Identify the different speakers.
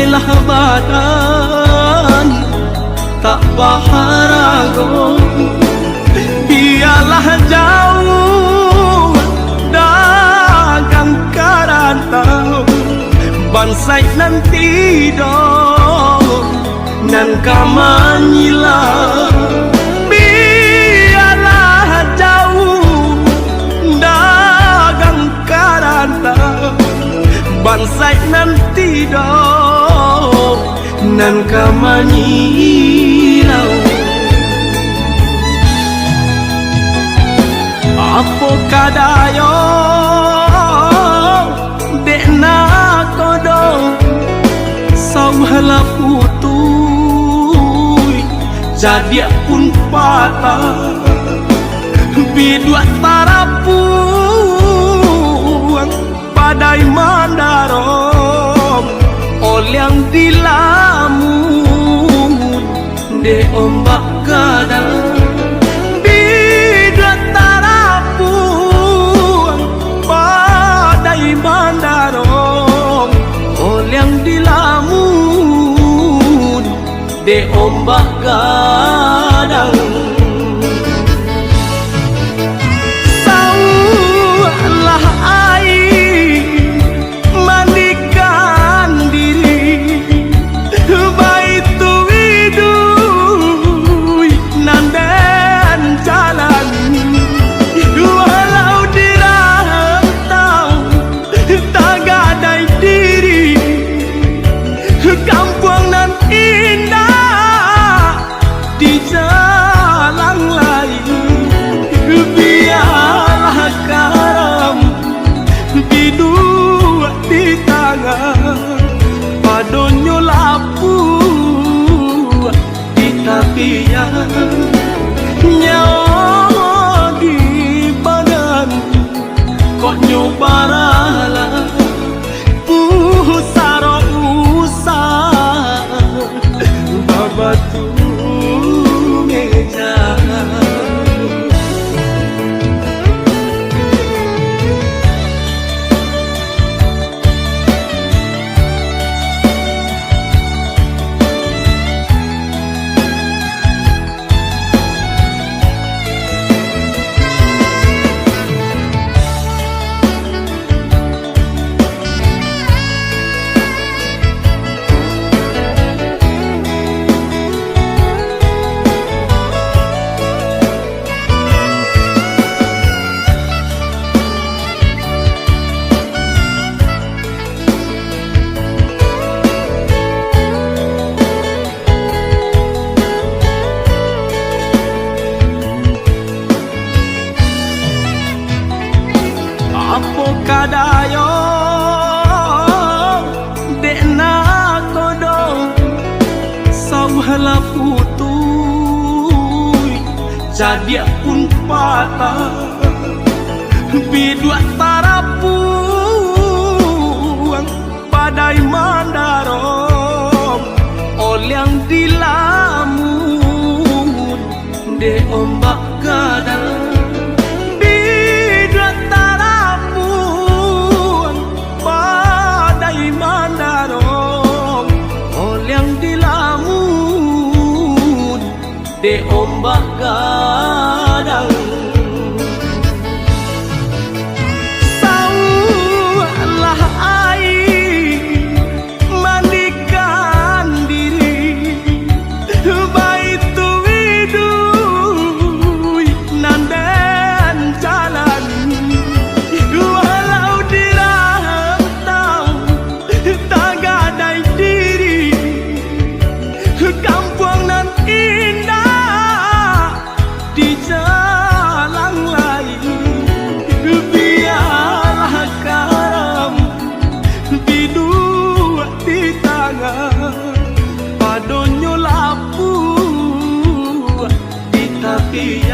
Speaker 1: lah badan tak baharago, biarlah jauh dagang karantau bansai nanti dong nan kamanyila, biarlah jauh dagang karantau bansai nanti dong nan kamanyilau. Apo kadayo dekna kodong sauhala putui jadi pun patah bidua tarapuang padai mandarom olyang dilamun de ombak kadang bidua tarapuang padai mandarom olyang dilamun de ombak kadang. Saulah air mandikan diri baitu widui nandan jalan walau dirantau tak gadai diri kampung nan indah di jalan lain, biarlah karam bidua di tangan padonyo lapu di tapian nyawa di badan kok nyobaralah pusaro usah babatu meja. Apo kadayo dekna kodong sauhala putui jadi pun patah bidua tarapuang padai mandarom olyang dilamun de ombak kadang de ombak kadang. Saulah air mandikan diri baitu widui nandan jalan walau dirantau tak gadai diri kampung nan indah di jalan lain, biarlah karam bidua di tangan padonyo lapu di tapi